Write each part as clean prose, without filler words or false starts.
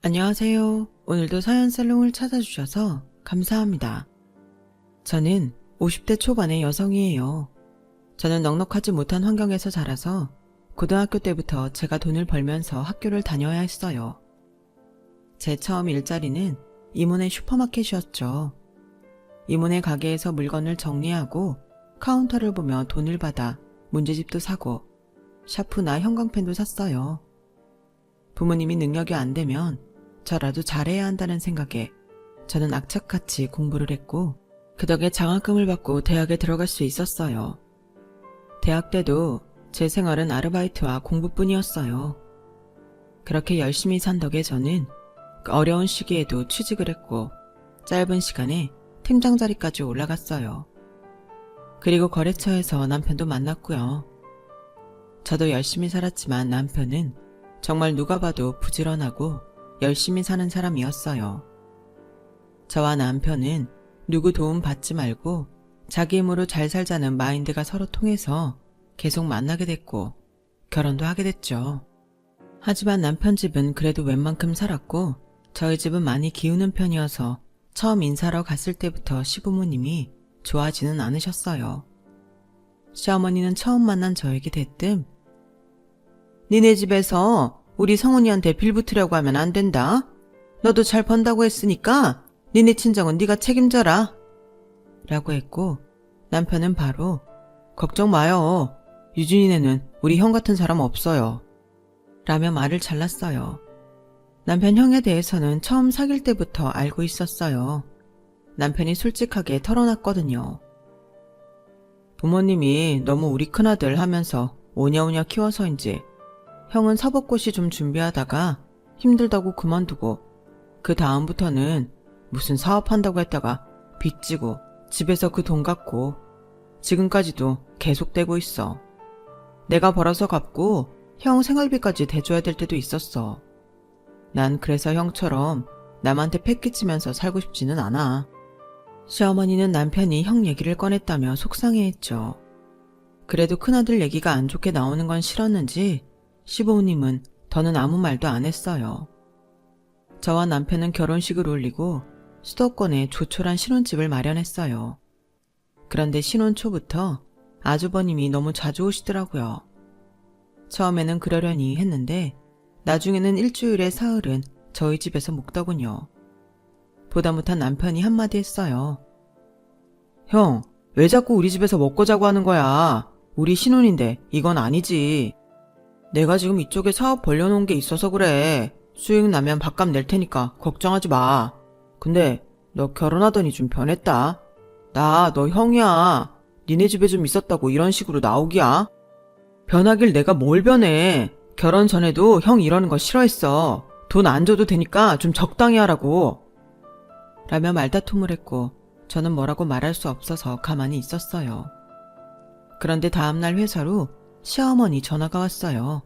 안녕하세요. 오늘도 사연살롱을 찾아주셔서 감사합니다. 저는 50대 초반의 여성이에요. 저는 넉넉하지 못한 환경에서 자라서 고등학교 때부터 제가 돈을 벌면서 학교를 다녀야 했어요. 제 처음 일자리는 이모네 슈퍼마켓이었죠. 이모네 가게에서 물건을 정리하고 카운터를 보며 돈을 받아 문제집도 사고 샤프나 형광펜도 샀어요. 부모님이 능력이 안 되면 저라도 잘해야 한다는 생각에 저는 악착같이 공부를 했고 그 덕에 장학금을 받고 대학에 들어갈 수 있었어요. 대학 때도 제 생활은 아르바이트와 공부뿐이었어요. 그렇게 열심히 산 덕에 저는 어려운 시기에도 취직을 했고 짧은 시간에 팀장 자리까지 올라갔어요. 그리고 거래처에서 남편도 만났고요. 저도 열심히 살았지만 남편은 정말 누가 봐도 부지런하고 열심히 사는 사람이었어요. 저와 남편은 누구 도움 받지 말고 자기 힘으로 잘 살자는 마인드가 서로 통해서 계속 만나게 됐고 결혼도 하게 됐죠. 하지만 남편 집은 그래도 웬만큼 살았고 저희 집은 많이 기우는 편이어서 처음 인사하러 갔을 때부터 시부모님이 좋아하지는 않으셨어요. 시어머니는 처음 만난 저에게 대뜸 니네 집에서 우리 성훈이한테 빌붙으려고 하면 안 된다. 너도 잘 번다고 했으니까 니네 친정은 네가 책임져라. 라고 했고 남편은 바로 걱정 마요. 유준이네는 우리 형 같은 사람 없어요. 라며 말을 잘랐어요. 남편 형에 대해서는 처음 사귈 때부터 알고 있었어요. 남편이 솔직하게 털어놨거든요. 부모님이 너무 우리 큰아들 하면서 오냐오냐 키워서인지 형은 사법고시 좀 준비하다가 힘들다고 그만두고 그 다음부터는 무슨 사업한다고 했다가 빚지고 집에서 그 돈 갚고 지금까지도 계속되고 있어. 내가 벌어서 갚고 형 생활비까지 대줘야 될 때도 있었어. 난 그래서 형처럼 남한테 패기치면서 살고 싶지는 않아. 시어머니는 남편이 형 얘기를 꺼냈다며 속상해했죠. 그래도 큰아들 얘기가 안 좋게 나오는 건 싫었는지 시부모님은 더는 아무 말도 안 했어요. 저와 남편은 결혼식을 올리고 수도권에 조촐한 신혼집을 마련했어요. 그런데 신혼 초부터 아주버님이 너무 자주 오시더라고요. 처음에는 그러려니 했는데 나중에는 일주일에 사흘은 저희 집에서 묵더군요. 보다 못한 남편이 한마디 했어요. 형, 왜 자꾸 우리 집에서 먹고 자고 하는 거야? 우리 신혼인데 이건 아니지. 내가 지금 이쪽에 사업 벌려놓은 게 있어서 그래. 수익 나면 밥값 낼 테니까 걱정하지 마. 근데 너 결혼하더니 좀 변했다. 나 너 형이야. 니네 집에 좀 있었다고 이런 식으로 나오기야. 변하길 내가 뭘 변해. 결혼 전에도 형 이러는 거 싫어했어. 돈 안 줘도 되니까 좀 적당히 하라고. 라며 말다툼을 했고 저는 뭐라고 말할 수 없어서 가만히 있었어요. 그런데 다음날 회사로 시어머니 전화가 왔어요.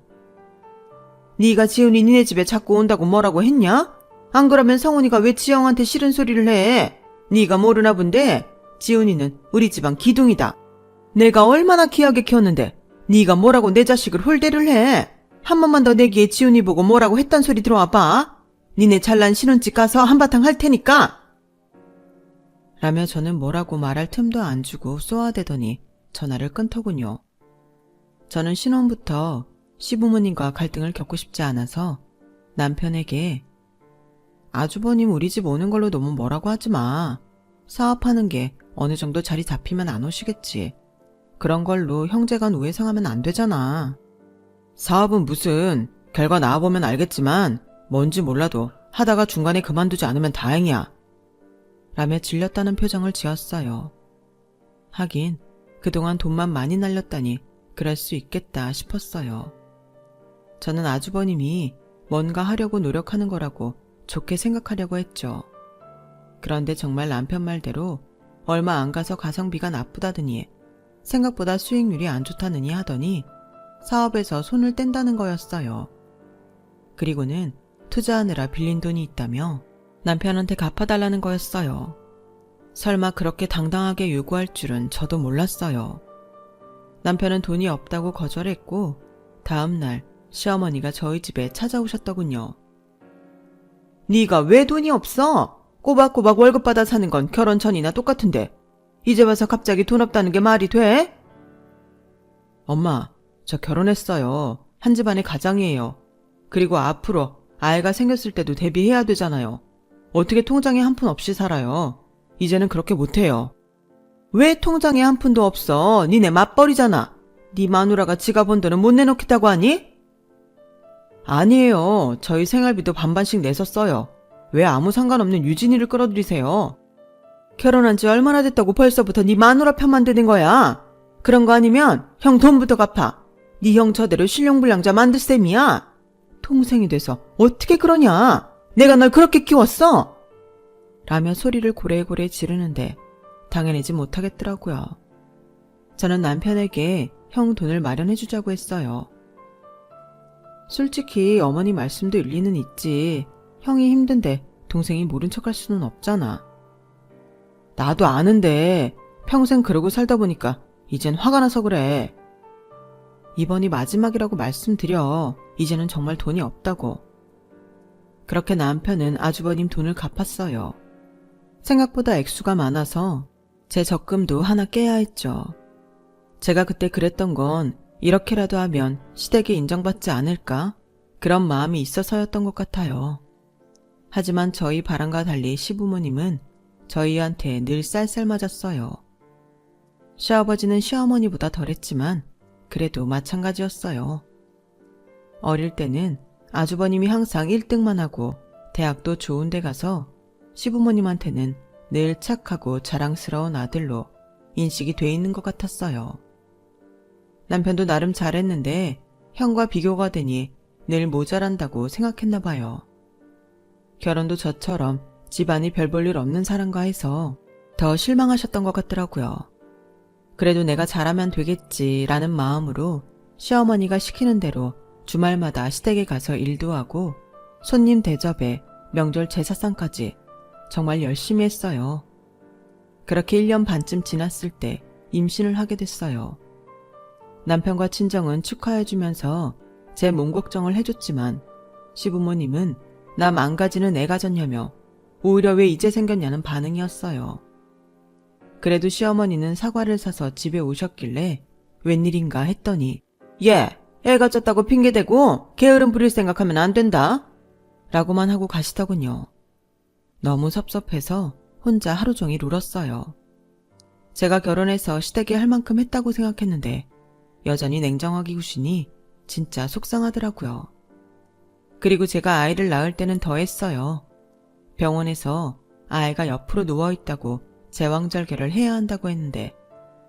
네가 지훈이 니네 집에 자꾸 온다고 뭐라고 했냐? 안 그러면 성훈이가 왜 지영한테 싫은 소리를 해? 네가 모르나 본데 지훈이는 우리 집안 기둥이다. 내가 얼마나 귀하게 키웠는데 네가 뭐라고 내 자식을 홀대를 해? 한 번만 더 내기에 지훈이 보고 뭐라고 했단 소리 들어와 봐. 니네 잘난 신혼집 가서 한바탕 할 테니까. 라며 저는 뭐라고 말할 틈도 안 주고 쏘아대더니 전화를 끊더군요. 저는 신혼부터 시부모님과 갈등을 겪고 싶지 않아서 남편에게 아주버님 우리 집 오는 걸로 너무 뭐라고 하지 마. 사업하는 게 어느 정도 자리 잡히면 안 오시겠지. 그런 걸로 형제간 우애 상하면 안 되잖아. 사업은 무슨 결과 나와보면 알겠지만 뭔지 몰라도 하다가 중간에 그만두지 않으면 다행이야. 라며 질렸다는 표정을 지었어요. 하긴 그동안 돈만 많이 날렸다니 그럴 수 있겠다 싶었어요. 저는 아주버님이 뭔가 하려고 노력하는 거라고 좋게 생각하려고 했죠. 그런데 정말 남편 말대로 얼마 안 가서 가성비가 나쁘다더니 생각보다 수익률이 안 좋다느니 하더니 사업에서 손을 뗀다는 거였어요. 그리고는 투자하느라 빌린 돈이 있다며 남편한테 갚아달라는 거였어요. 설마 그렇게 당당하게 요구할 줄은 저도 몰랐어요. 남편은 돈이 없다고 거절했고 다음날 시어머니가 저희 집에 찾아오셨더군요. 네가 왜 돈이 없어? 꼬박꼬박 월급 받아 사는 건 결혼 전이나 똑같은데 이제 와서 갑자기 돈 없다는 게 말이 돼? 엄마, 저 결혼했어요. 한 집안의 가장이에요. 그리고 앞으로 아이가 생겼을 때도 대비해야 되잖아요. 어떻게 통장에 한 푼 없이 살아요? 이제는 그렇게 못해요. 왜 통장에 한 푼도 없어? 니네 맞벌이잖아. 네 마누라가 지가 번 돈은 못 내놓겠다고 하니? 아니에요. 저희 생활비도 반반씩 내서 써요. 왜 아무 상관없는 유진이를 끌어들이세요? 결혼한 지 얼마나 됐다고 벌써부터 네 마누라 편만 드는 거야? 그런 거 아니면 형 돈부터 갚아. 네 형 저대로 실용불량자 만들 셈이야. 동생이 돼서 어떻게 그러냐? 내가 널 그렇게 키웠어? 라며 소리를 고래고래 지르는데 당해내지 못하겠더라고요. 저는 남편에게 형 돈을 마련해주자고 했어요. 솔직히 어머니 말씀도 일리는 있지. 형이 힘든데 동생이 모른 척할 수는 없잖아. 나도 아는데 평생 그러고 살다 보니까 이젠 화가 나서 그래. 이번이 마지막이라고 말씀드려. 이제는 정말 돈이 없다고. 그렇게 남편은 아주버님 돈을 갚았어요. 생각보다 액수가 많아서 제 적금도 하나 깨야 했죠. 제가 그때 그랬던 건 이렇게라도 하면 시댁에 인정받지 않을까? 그런 마음이 있어서였던 것 같아요. 하지만 저희 바람과 달리 시부모님은 저희한테 늘 쌀쌀 맞았어요. 시아버지는 시어머니보다 덜했지만 그래도 마찬가지였어요. 어릴 때는 아주버님이 항상 1등만 하고 대학도 좋은 데 가서 시부모님한테는 늘 착하고 자랑스러운 아들로 인식이 돼 있는 것 같았어요. 남편도 나름 잘했는데 형과 비교가 되니 늘 모자란다고 생각했나 봐요. 결혼도 저처럼 집안이 별 볼 일 없는 사람과 해서 더 실망하셨던 것 같더라고요. 그래도 내가 잘하면 되겠지라는 마음으로 시어머니가 시키는 대로 주말마다 시댁에 가서 일도 하고 손님 대접에 명절 제사상까지 정말 열심히 했어요. 그렇게 1년 반쯤 지났을 때 임신을 하게 됐어요. 남편과 친정은 축하해주면서 제 몸 걱정을 해줬지만 시부모님은 나 망가지는 애 가졌냐며 오히려 왜 이제 생겼냐는 반응이었어요. 그래도 시어머니는 사과를 사서 집에 오셨길래 웬일인가 했더니 얘, 애 가졌다고 핑계대고 게으름 부릴 생각하면 안 된다 라고만 하고 가시더군요. 너무 섭섭해서 혼자 하루 종일 울었어요. 제가 결혼해서 시댁에 할 만큼 했다고 생각했는데 여전히 냉정하게 구시니 진짜 속상하더라고요. 그리고 제가 아이를 낳을 때는 더 했어요. 병원에서 아이가 옆으로 누워있다고 제왕절개를 해야 한다고 했는데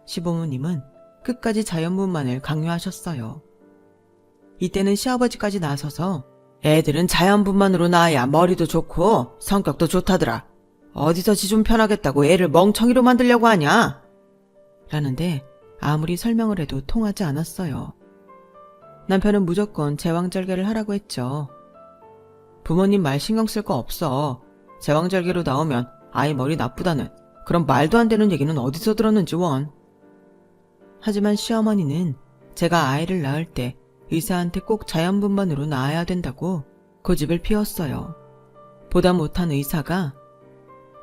시부모님은 끝까지 자연분만을 강요하셨어요. 이때는 시아버지까지 나서서 애들은 자연분만으로 낳아야 머리도 좋고 성격도 좋다더라. 어디서 지 좀 편하겠다고 애를 멍청이로 만들려고 하냐? 라는데 아무리 설명을 해도 통하지 않았어요. 남편은 무조건 제왕절개를 하라고 했죠. 부모님 말 신경 쓸 거 없어. 제왕절개로 나오면 아이 머리 나쁘다는 그런 말도 안 되는 얘기는 어디서 들었는지 원. 하지만 시어머니는 제가 아이를 낳을 때 의사한테 꼭 자연분만으로 낳아야 된다고 고집을 피웠어요. 보다 못한 의사가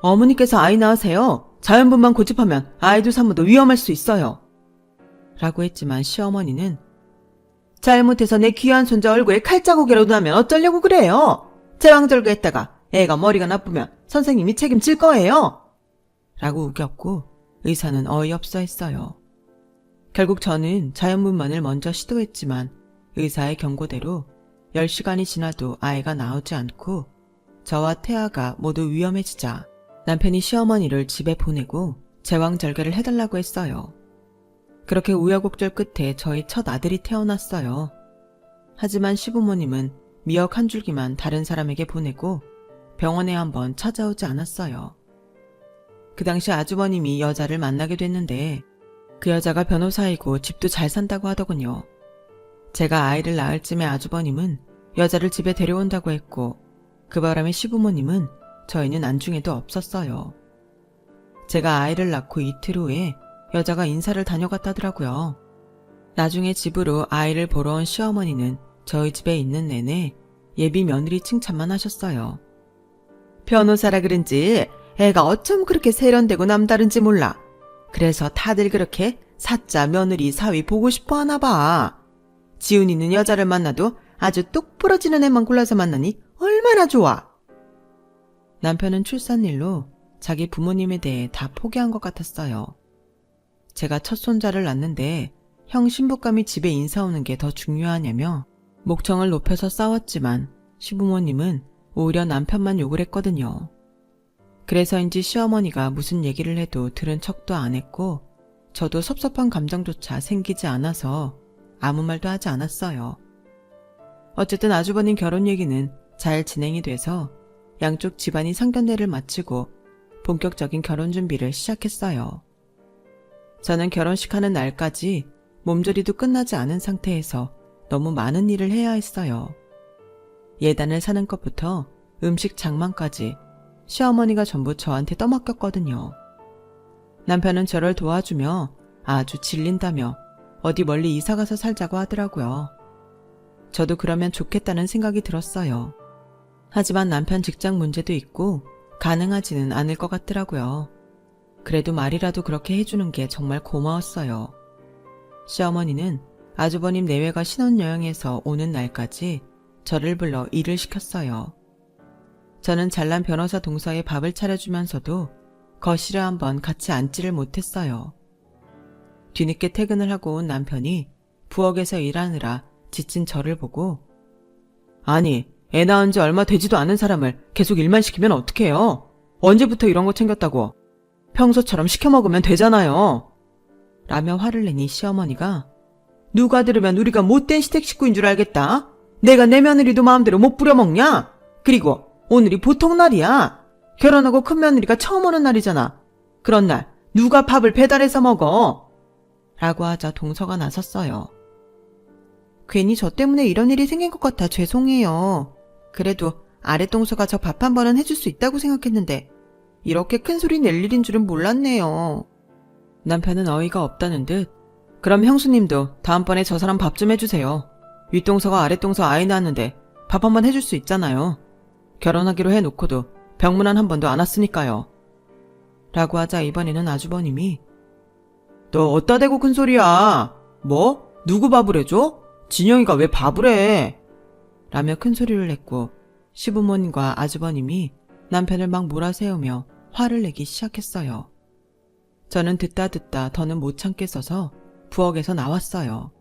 어머니께서 아이 낳으세요. 자연분만 고집하면 아이도 산모도 위험할 수 있어요. 라고 했지만 시어머니는 잘못해서 내 귀한 손자 얼굴에 칼자국이라도 나면 어쩌려고 그래요. 제왕절개 했다가 애가 머리가 나쁘면 선생님이 책임질 거예요. 라고 우겼고 의사는 어이없어 했어요. 결국 저는 자연분만을 먼저 시도했지만 의사의 경고대로 10시간이 지나도 아이가 나오지 않고 저와 태아가 모두 위험해지자 남편이 시어머니를 집에 보내고 제왕절개를 해달라고 했어요. 그렇게 우여곡절 끝에 저희 첫 아들이 태어났어요. 하지만 시부모님은 미역 한 줄기만 다른 사람에게 보내고 병원에 한번 찾아오지 않았어요. 그 당시 아주버님이 여자를 만나게 됐는데 그 여자가 변호사이고 집도 잘 산다고 하더군요. 제가 아이를 낳을 쯤에 아주버님은 여자를 집에 데려온다고 했고 그 바람에 시부모님은 저희는 안중에도 없었어요. 제가 아이를 낳고 이틀 후에 여자가 인사를 다녀갔다더라고요. 나중에 집으로 아이를 보러 온 시어머니는 저희 집에 있는 내내 예비 며느리 칭찬만 하셨어요. 변호사라 그런지 애가 어쩜 그렇게 세련되고 남다른지 몰라. 그래서 다들 그렇게 사짜 며느리 사위 보고 싶어 하나 봐. 지훈이는 여자를 만나도 아주 똑 부러지는 애만 골라서 만나니 얼마나 좋아. 남편은 출산일로 자기 부모님에 대해 다 포기한 것 같았어요. 제가 첫 손자를 낳는데 형 신부감이 집에 인사 오는 게 더 중요하냐며 목청을 높여서 싸웠지만 시부모님은 오히려 남편만 욕을 했거든요. 그래서인지 시어머니가 무슨 얘기를 해도 들은 척도 안 했고 저도 섭섭한 감정조차 생기지 않아서 아무 말도 하지 않았어요. 어쨌든 아주버님 결혼 얘기는 잘 진행이 돼서 양쪽 집안이 상견례를 마치고 본격적인 결혼 준비를 시작했어요. 저는 결혼식 하는 날까지 몸조리도 끝나지 않은 상태에서 너무 많은 일을 해야 했어요. 예단을 사는 것부터 음식 장만까지 시어머니가 전부 저한테 떠맡겼거든요. 남편은 저를 도와주며 아주 질린다며 어디 멀리 이사가서 살자고 하더라고요. 저도 그러면 좋겠다는 생각이 들었어요. 하지만 남편 직장 문제도 있고 가능하지는 않을 것 같더라고요. 그래도 말이라도 그렇게 해주는 게 정말 고마웠어요. 시어머니는 아주버님 내외가 신혼여행에서 오는 날까지 저를 불러 일을 시켰어요. 저는 잘난 변호사 동서에 밥을 차려주면서도 거실에 한번 같이 앉지를 못했어요. 뒤늦게 퇴근을 하고 온 남편이 부엌에서 일하느라 지친 저를 보고 아니, 애 낳은 지 얼마 되지도 않은 사람을 계속 일만 시키면 어떡해요? 언제부터 이런 거 챙겼다고? 평소처럼 시켜 먹으면 되잖아요. 라며 화를 내니 시어머니가 누가 들으면 우리가 못된 시댁 식구인 줄 알겠다. 내가 내 며느리도 마음대로 못 부려먹냐? 그리고 오늘이 보통 날이야. 결혼하고 큰 며느리가 처음 오는 날이잖아. 그런 날 누가 밥을 배달해서 먹어? 라고 하자 동서가 나섰어요. 괜히 저 때문에 이런 일이 생긴 것 같아 죄송해요. 그래도 아랫동서가 저 밥 한 번은 해줄 수 있다고 생각했는데 이렇게 큰 소리 낼 일인 줄은 몰랐네요. 남편은 어이가 없다는 듯 그럼 형수님도 다음번에 저 사람 밥 좀 해주세요. 윗동서가 아랫동서 아이 낳았는데 밥 한 번 해줄 수 있잖아요. 결혼하기로 해놓고도 병문안 한 번도 안 왔으니까요. 라고 하자 이번에는 아주버님이 너 어따 대고 큰 소리야. 뭐? 누구 밥을 해줘? 진영이가 왜 밥을 해? 라며 큰 소리를 냈고 시부모님과 아주버님이 남편을 막 몰아세우며 화를 내기 시작했어요. 저는 듣다 더는 못 참겠어서 부엌에서 나왔어요.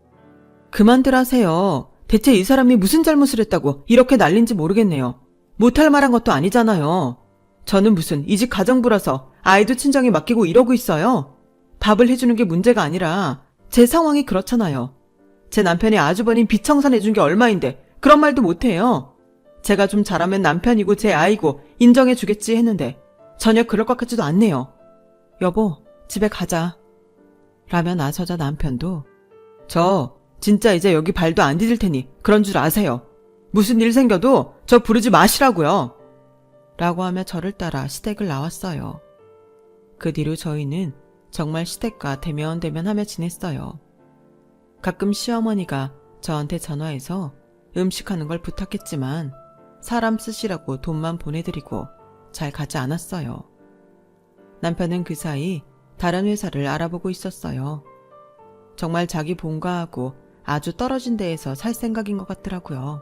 그만들 하세요. 대체 이 사람이 무슨 잘못을 했다고 이렇게 난린지 모르겠네요. 못할 말한 것도 아니잖아요. 저는 무슨 이 집 가정부라서 아이도 친정에 맡기고 이러고 있어요. 밥을 해주는 게 문제가 아니라 제 상황이 그렇잖아요. 제 남편이 아주버님 빚청산 해준 게 얼마인데 그런 말도 못해요. 제가 좀 잘하면 남편이고 제 아이고 인정해주겠지 했는데 전혀 그럴 것 같지도 않네요. 여보, 집에 가자. 라며 나서자 남편도 저 진짜 이제 여기 발도 안 디딜 테니 그런 줄 아세요. 무슨 일 생겨도 저 부르지 마시라고요. 라고 하며 저를 따라 시댁을 나왔어요. 그 뒤로 저희는 정말 시댁과 대면대면하며 지냈어요. 가끔 시어머니가 저한테 전화해서 음식하는 걸 부탁했지만 사람 쓰시라고 돈만 보내드리고 잘 가지 않았어요. 남편은 그 사이 다른 회사를 알아보고 있었어요. 정말 자기 본가하고 아주 떨어진 데에서 살 생각인 것 같더라고요.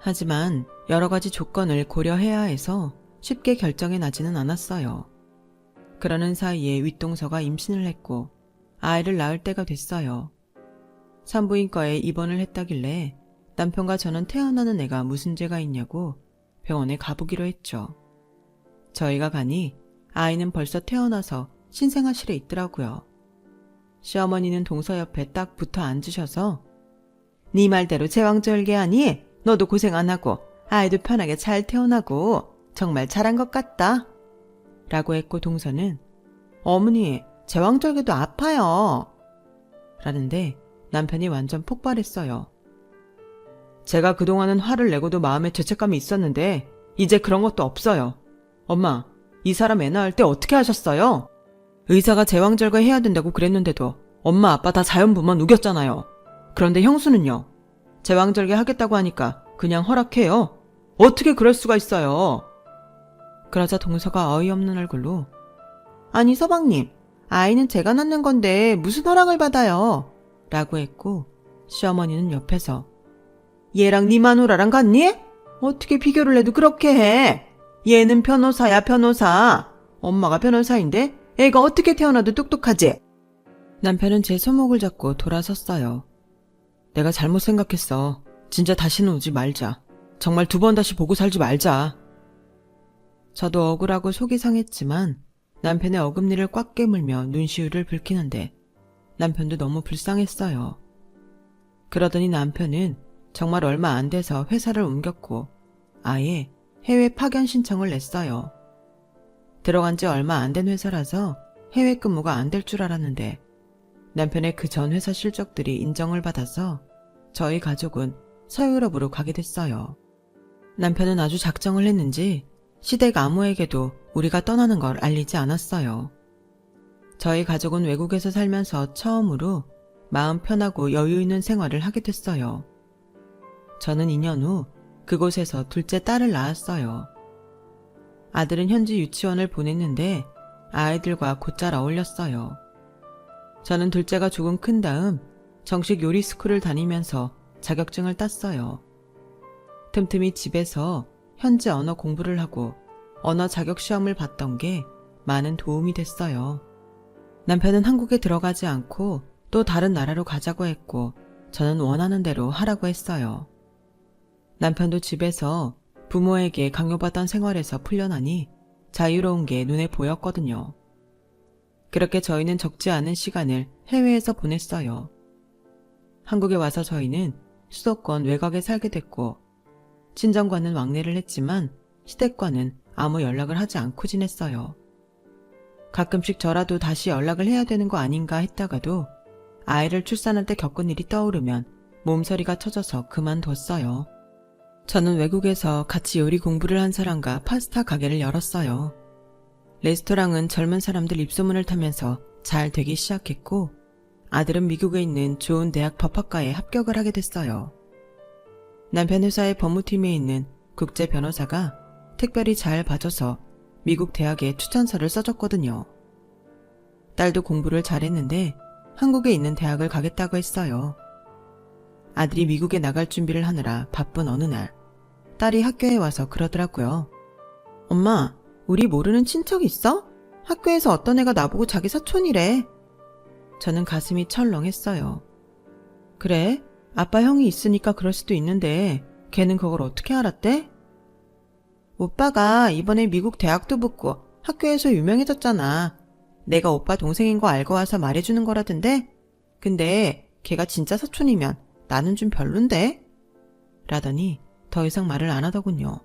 하지만 여러 가지 조건을 고려해야 해서 쉽게 결정에 나지는 않았어요. 그러는 사이에 윗동서가 임신을 했고 아이를 낳을 때가 됐어요. 산부인과에 입원을 했다길래 남편과 저는 태어나는 애가 무슨 죄가 있냐고 병원에 가보기로 했죠. 저희가 가니 아이는 벌써 태어나서 신생아실에 있더라고요. 시어머니는 동서 옆에 딱 붙어 앉으셔서 네 말대로 제왕절개하니 너도 고생 안 하고 아이도 편하게 잘 태어나고 정말 잘한 것 같다. 라고 했고 동서는 어머니 제왕절개도 아파요. 라는데 남편이 완전 폭발했어요. 제가 그동안은 화를 내고도 마음에 죄책감이 있었는데 이제 그런 것도 없어요. 엄마, 이 사람 애 낳을 때 어떻게 하셨어요? 의사가 제왕절개 해야 된다고 그랬는데도 엄마 아빠 다 자연분만 우겼잖아요. 그런데 형수는요. 제왕절개 하겠다고 하니까 그냥 허락해요. 어떻게 그럴 수가 있어요? 그러자 동서가 어이없는 얼굴로 아니 서방님, 아이는 제가 낳는 건데 무슨 허락을 받아요? 라고 했고 시어머니는 옆에서 얘랑 네 마누라랑 같니? 어떻게 비교를 해도 그렇게 해? 얘는 변호사야 변호사. 엄마가 변호사인데 애가 어떻게 태어나도 똑똑하지? 남편은 제 손목을 잡고 돌아섰어요. 내가 잘못 생각했어. 진짜 다시는 오지 말자. 정말 2번 다시 보고 살지 말자. 저도 억울하고 속이 상했지만 남편의 어금니를 꽉 깨물며 눈시울을 붉히는데 남편도 너무 불쌍했어요. 그러더니 남편은 정말 얼마 안 돼서 회사를 옮겼고 아예 해외 파견 신청을 냈어요. 들어간 지 얼마 안 된 회사라서 해외 근무가 안 될 줄 알았는데 남편의 그 전 회사 실적들이 인정을 받아서 저희 가족은 서유럽으로 가게 됐어요. 남편은 아주 작정을 했는지 시댁 아무에게도 우리가 떠나는 걸 알리지 않았어요. 저희 가족은 외국에서 살면서 처음으로 마음 편하고 여유 있는 생활을 하게 됐어요. 저는 2년 후 그곳에서 둘째 딸을 낳았어요. 아들은 현지 유치원을 보냈는데 아이들과 곧잘 어울렸어요. 저는 둘째가 조금 큰 다음 정식 요리 스쿨을 다니면서 자격증을 땄어요. 틈틈이 집에서 현지 언어 공부를 하고 언어 자격 시험을 봤던 게 많은 도움이 됐어요. 남편은 한국에 들어가지 않고 또 다른 나라로 가자고 했고 저는 원하는 대로 하라고 했어요. 남편도 집에서 부모에게 강요받던 생활에서 풀려나니 자유로운 게 눈에 보였거든요. 그렇게 저희는 적지 않은 시간을 해외에서 보냈어요. 한국에 와서 저희는 수도권 외곽에 살게 됐고 친정과는 왕래를 했지만 시댁과는 아무 연락을 하지 않고 지냈어요. 가끔씩 저라도 다시 연락을 해야 되는 거 아닌가 했다가도 아이를 출산할 때 겪은 일이 떠오르면 몸서리가 쳐져서 그만뒀어요. 저는 외국에서 같이 요리 공부를 한 사람과 파스타 가게를 열었어요. 레스토랑은 젊은 사람들 입소문을 타면서 잘 되기 시작했고 아들은 미국에 있는 좋은 대학 법학과에 합격을 하게 됐어요. 남편 회사의 법무팀에 있는 국제 변호사가 특별히 잘 봐줘서 미국 대학에 추천서를 써줬거든요. 딸도 공부를 잘했는데 한국에 있는 대학을 가겠다고 했어요. 아들이 미국에 나갈 준비를 하느라 바쁜 어느 날 딸이 학교에 와서 그러더라고요. 엄마, 우리 모르는 친척 있어? 학교에서 어떤 애가 나보고 자기 사촌이래. 저는 가슴이 철렁했어요. 그래? 아빠 형이 있으니까 그럴 수도 있는데 걔는 그걸 어떻게 알았대? 오빠가 이번에 미국 대학도 붙고 학교에서 유명해졌잖아. 내가 오빠 동생인 거 알고 와서 말해주는 거라던데? 근데 걔가 진짜 사촌이면 나는 좀 별론데? 라더니 더 이상 말을 안 하더군요.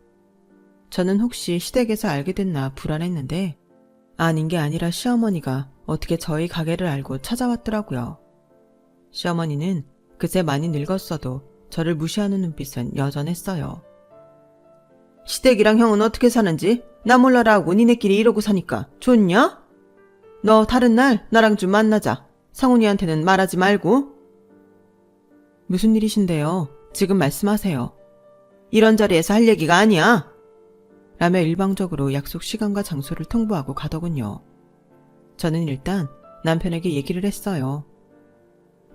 저는 혹시 시댁에서 알게 됐나 불안했는데 아닌 게 아니라 시어머니가 어떻게 저희 가게를 알고 찾아왔더라고요. 시어머니는 그새 많이 늙었어도 저를 무시하는 눈빛은 여전했어요. 시댁이랑 형은 어떻게 사는지 나 몰라라 하고 니네끼리 이러고 사니까 좋냐? 너 다른 날 나랑 좀 만나자. 상훈이한테는 말하지 말고. 무슨 일이신데요? 지금 말씀하세요. 이런 자리에서 할 얘기가 아니야. 라며 일방적으로 약속 시간과 장소를 통보하고 가더군요. 저는 일단 남편에게 얘기를 했어요.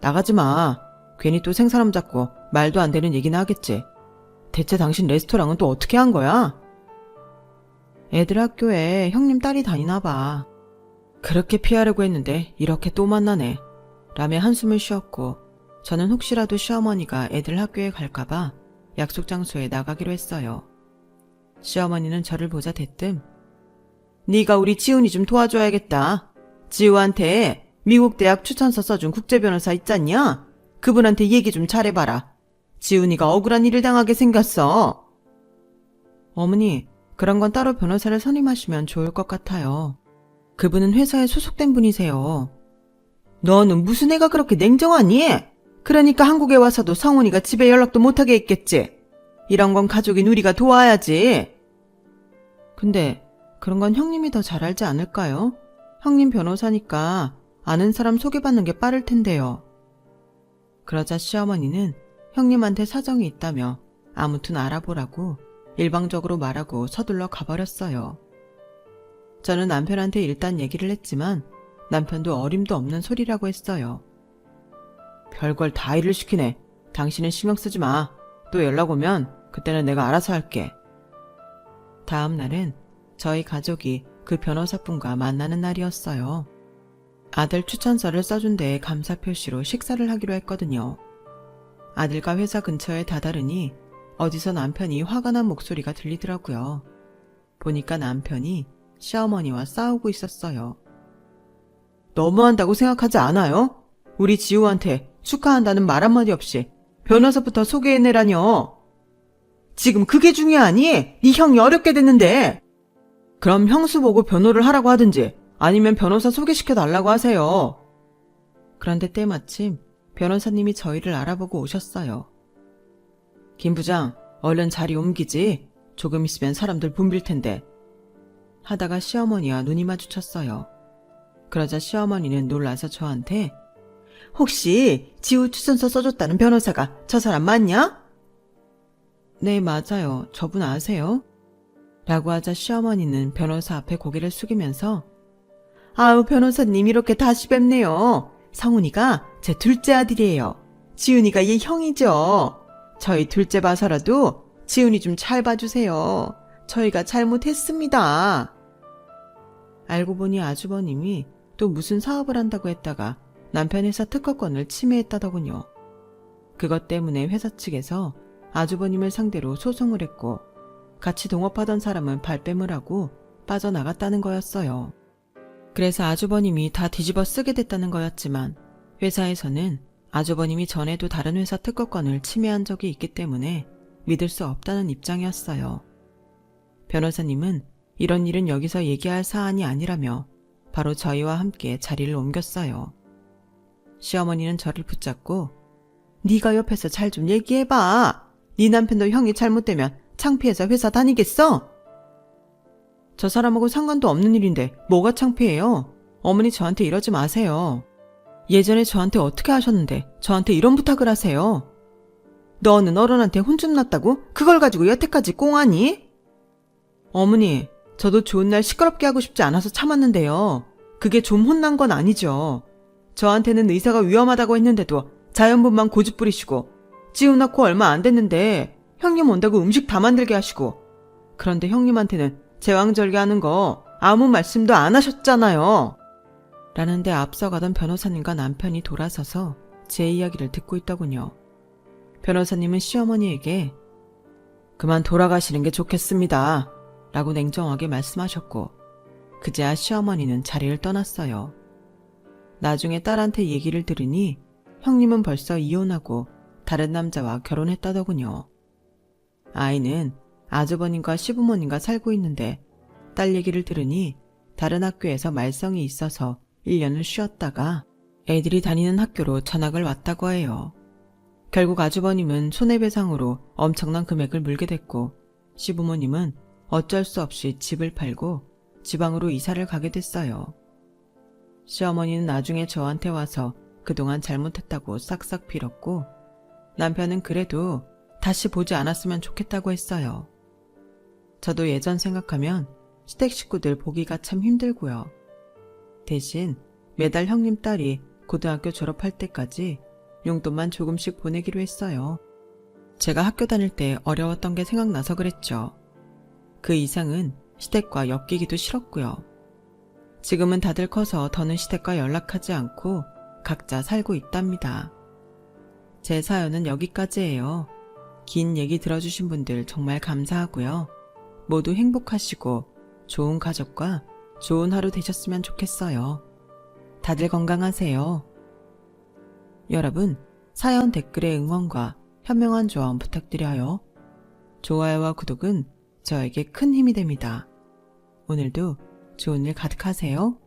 나가지 마. 괜히 또 생사람 잡고 말도 안 되는 얘기나 하겠지. 대체 당신 레스토랑은 또 어떻게 한 거야? 애들 학교에 형님 딸이 다니나 봐. 그렇게 피하려고 했는데 이렇게 또 만나네. 라며 한숨을 쉬었고 저는 혹시라도 시어머니가 애들 학교에 갈까봐 약속 장소에 나가기로 했어요. 시어머니는 저를 보자 대뜸 네가 우리 지훈이 좀 도와줘야겠다. 지우한테 미국 대학 추천서 써준 국제변호사 있잖냐? 그분한테 얘기 좀 잘해봐라. 지훈이가 억울한 일을 당하게 생겼어. 어머니, 그런 건 따로 변호사를 선임하시면 좋을 것 같아요. 그분은 회사에 소속된 분이세요. 너는 무슨 애가 그렇게 냉정하니? 그러니까 한국에 와서도 성훈이가 집에 연락도 못하게 했겠지. 이런 건 가족인 우리가 도와야지. 근데 그런 건 형님이 더 잘 알지 않을까요? 형님 변호사니까 아는 사람 소개받는 게 빠를 텐데요. 그러자 시어머니는 형님한테 사정이 있다며 아무튼 알아보라고 일방적으로 말하고 서둘러 가버렸어요. 저는 남편한테 일단 얘기를 했지만 남편도 어림도 없는 소리라고 했어요. 별걸 다 일을 시키네. 당신은 신경 쓰지 마. 또 연락 오면 그때는 내가 알아서 할게. 다음 날은 저희 가족이 그 변호사분과 만나는 날이었어요. 아들 추천서를 써준 데에 감사 표시로 식사를 하기로 했거든요. 아들과 회사 근처에 다다르니 어디서 남편이 화가 난 목소리가 들리더라고요. 보니까 남편이 시어머니와 싸우고 있었어요. 너무한다고 생각하지 않아요? 우리 지우한테 축하한다는 말 한마디 없이 변호사부터 소개해내라뇨. 지금 그게 중요하니? 네 형이 어렵게 됐는데. 그럼 형수 보고 변호를 하라고 하든지 아니면 변호사 소개시켜달라고 하세요. 그런데 때마침 변호사님이 저희를 알아보고 오셨어요. 김 부장, 얼른 자리 옮기지. 조금 있으면 사람들 붐빌 텐데. 하다가 시어머니와 눈이 마주쳤어요. 그러자 시어머니는 놀라서 저한테 혹시 지우 추천서 써줬다는 변호사가 저 사람 맞냐? 네, 맞아요. 저분 아세요? 라고 하자 시어머니는 변호사 앞에 고개를 숙이면서 아우, 변호사님 이렇게 다시 뵙네요. 성훈이가 제 둘째 아들이에요. 지훈이가 얘 형이죠. 저희 둘째 봐서라도 지훈이 좀 잘 봐주세요. 저희가 잘못했습니다. 알고 보니 아주버님이 또 무슨 사업을 한다고 했다가 남편 회사 특허권을 침해했다더군요. 그것 때문에 회사 측에서 아주버님을 상대로 소송을 했고 같이 동업하던 사람은 발뺌을 하고 빠져나갔다는 거였어요. 그래서 아주버님이 다 뒤집어 쓰게 됐다는 거였지만 회사에서는 아주버님이 전에도 다른 회사 특허권을 침해한 적이 있기 때문에 믿을 수 없다는 입장이었어요. 변호사님은 이런 일은 여기서 얘기할 사안이 아니라며 바로 저희와 함께 자리를 옮겼어요. 시어머니는 저를 붙잡고 네가 옆에서 잘 좀 얘기해봐. 네 남편도 형이 잘못되면 창피해서 회사 다니겠어? 저 사람하고 상관도 없는 일인데 뭐가 창피해요? 어머니 저한테 이러지 마세요. 예전에 저한테 어떻게 하셨는데 저한테 이런 부탁을 하세요? 너는 어른한테 혼 좀 났다고 그걸 가지고 여태까지 꽁하니? 어머니, 저도 좋은 날 시끄럽게 하고 싶지 않아서 참았는데요. 그게 좀 혼난 건 아니죠. 저한테는 의사가 위험하다고 했는데도 자연분만 고집 부리시고 지우 낳고 얼마 안 됐는데 형님 온다고 음식 다 만들게 하시고 그런데 형님한테는 제왕절개하는 거 아무 말씀도 안 하셨잖아요. 라는데 앞서가던 변호사님과 남편이 돌아서서 제 이야기를 듣고 있더군요. 변호사님은 시어머니에게 그만 돌아가시는 게 좋겠습니다. 라고 냉정하게 말씀하셨고 그제야 시어머니는 자리를 떠났어요. 나중에 딸한테 얘기를 들으니 형님은 벌써 이혼하고 다른 남자와 결혼했다더군요. 아이는 아주버님과 시부모님과 살고 있는데 딸 얘기를 들으니 다른 학교에서 말썽이 있어서 1년을 쉬었다가 애들이 다니는 학교로 전학을 왔다고 해요. 결국 아주버님은 손해배상으로 엄청난 금액을 물게 됐고 시부모님은 어쩔 수 없이 집을 팔고 지방으로 이사를 가게 됐어요. 시어머니는 나중에 저한테 와서 그동안 잘못했다고 싹싹 빌었고 남편은 그래도 다시 보지 않았으면 좋겠다고 했어요. 저도 예전 생각하면 시댁 식구들 보기가 참 힘들고요. 대신 매달 형님 딸이 고등학교 졸업할 때까지 용돈만 조금씩 보내기로 했어요. 제가 학교 다닐 때 어려웠던 게 생각나서 그랬죠. 그 이상은 시댁과 엮이기도 싫었고요. 지금은 다들 커서 더는 시댁과 연락하지 않고 각자 살고 있답니다. 제 사연은 여기까지예요. 긴 얘기 들어주신 분들 정말 감사하고요. 모두 행복하시고 좋은 가족과 좋은 하루 되셨으면 좋겠어요. 다들 건강하세요. 여러분, 사연 댓글에 응원과 현명한 조언 부탁드려요. 좋아요와 구독은 저에게 큰 힘이 됩니다. 오늘도 좋은 일 가득하세요.